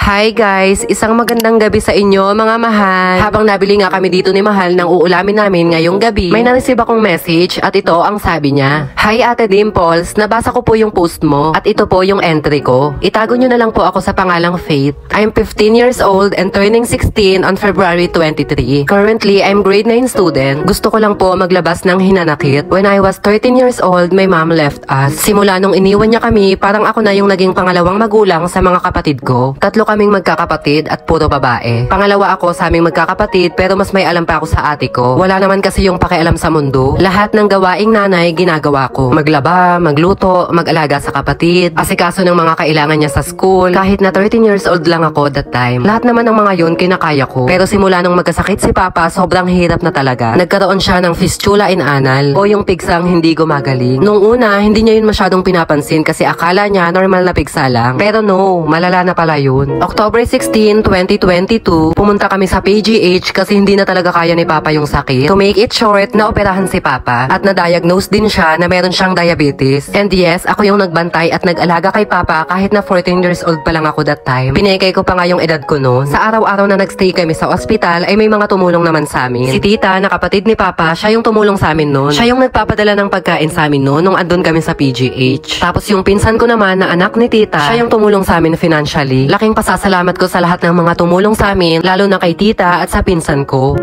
Hi guys! Isang magandang gabi sa inyo mga mahal. Habang nabili nga kami dito ni Mahal ng uulamin namin ngayong gabi, may na-receive akong message at ito ang sabi niya. Hi Ate Dimples, nabasa ko po yung post mo at ito po yung entry ko. Itago nyo na lang po ako sa pangalang Faith. I'm 15 years old and turning 16 on February 23. Currently, I'm grade 9 student. Gusto ko lang po maglabas ng hinanakit. When I was 13 years old, my mom left us. Simula nung iniwan niya kami, parang ako na yung naging pangalawang magulang sa mga kapatid ko. Tatlo kaming magkakapatid at puro babae. Pangalawa ako sa aming magkakapatid pero mas may alam pa ako sa ate ko. Wala naman kasi yung pakialam sa mundo. Lahat ng gawaing nanay ginagawa ko. Maglaba, magluto, mag-alaga sa kapatid, asikaso ng mga kailangan niya sa school. Kahit na 13 years old lang ako that time. Lahat naman ng mga yun kinakaya ko. Pero simula nung magkasakit si Papa, sobrang hirap na talaga. Nagkaroon siya ng fistula in anal o yung pigsang hindi gumagaling. Nung una, hindi niya yun masyadong pinapansin kasi akala niya normal na pigsa lang. Pero no, malala na pala yun. October 16, 2022, pumunta kami sa PGH kasi hindi na talaga kaya ni Papa yung sakit. To make it short, naoperahan si Papa at na-diagnose din siya na meron siyang diabetes. And yes, ako yung nagbantay at nag-alaga kay Papa kahit na 14 years old pa lang ako that time. Pinekay ko pa nga yung edad ko noon. Sa araw-araw na nagstay kami sa ospital ay may mga tumulong naman sa amin. Si tita, na kapatid ni Papa, siya yung tumulong sa amin noon. Siya yung nagpapadala ng pagkain sa amin noon nung andun kami sa PGH. Tapos yung pinsan ko naman na anak ni tita, siya yung tumulong sa amin financially. Laking pasasalamat ko sa lahat ng mga tumulong sa amin, lalo na kay tita at sa pinsan ko.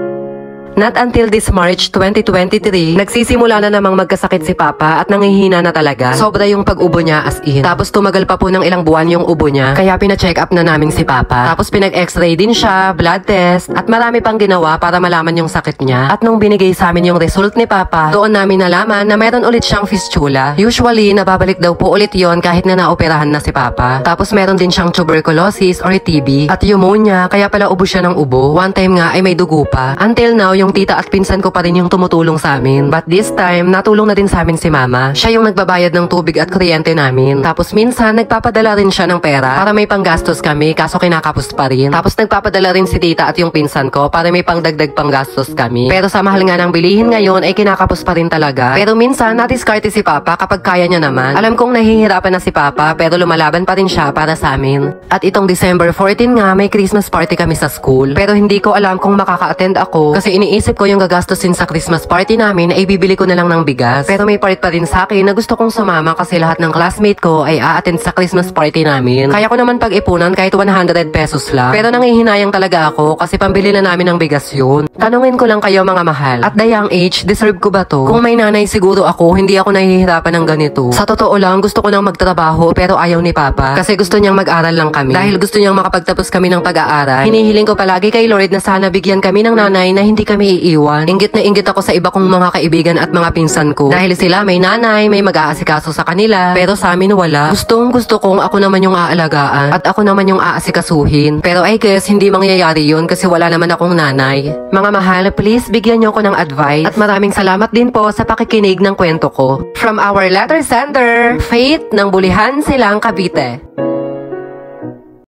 Not until this March 2023, nagsisimula na namang magkasakit si Papa at nangihina na talaga. Sobra yung pag-ubo niya as in. Tapos tumagal pa po ng ilang buwan yung ubo niya, kaya pina-check up na namin si Papa. Tapos pinag-x-ray din siya, blood test, at marami pang ginawa para malaman yung sakit niya. At nung binigay sa amin yung result ni Papa, doon namin nalaman na meron ulit siyang fistula. Usually, nababalik daw po ulit yon kahit na naoperahan na si Papa. Tapos meron din siyang tuberculosis or TB at pneumonia, kaya pala ubo siya ng ubo. One time nga ay may dugo pa. Until now, yung tita at pinsan ko pa rin yung tumutulong sa amin. But this time, natulong na din sa amin si Mama. Siya yung nagbabayad ng tubig at kuryente namin. Tapos minsan, nagpapadala rin siya ng pera para may panggastos kami kaso kinakapos pa rin. Tapos nagpapadala rin si tita at yung pinsan ko para may pangdagdag panggastos kami. Pero sa mahal nga ng bilihin ngayon ay kinakapos pa rin talaga. Pero minsan, nadiskarte si Papa kapag kaya niya naman. Alam kong nahihirapan na si Papa pero lumalaban pa rin siya para sa amin. At itong December 14 nga, may Christmas party kami sa school. Pero hindi ko alam kung makaka-attend ako kasi iniisip ko yung gagastusin sa Christmas party namin ay bibili ko na lang ng bigas. Pero may part pa rin sa akin na gusto kong sumama kasi lahat ng classmate ko ay a-attend sa Christmas party namin. Kaya ko naman pag-ipunan kahit 100 pesos lang. Pero nangihinayang talaga ako kasi pambili na namin ng bigas yun. Tanungin ko lang kayo mga mahal, at the young age, deserve ko ba to? Kung may nanay siguro ako, hindi ako nahihirapan ng ganito. Sa totoo lang, gusto ko nang magtrabaho pero ayaw ni Papa kasi gusto niyang mag-aral lang kami. Dahil gusto niyang makapagtapos kami ng pag-aaral. Hinihiling ko palagi kay Lord na sana bigyan kami ng nanay na hindi kami iiwan. Inggit na inggit ako sa iba kong mga kaibigan at mga pinsan ko. Dahil sila may nanay, may mag-aasikaso sa kanila. Pero sa amin wala. Gusto kong ako naman yung aalagaan at ako naman yung aasikasuhin. Pero I guess hindi mangyayari yun kasi wala naman akong nanay. Mga mahal, please bigyan niyo ko ng advice. At maraming salamat din po sa pakikinig ng kwento ko. From our letter sender, Faith ng Bulihan Silang, Cavite.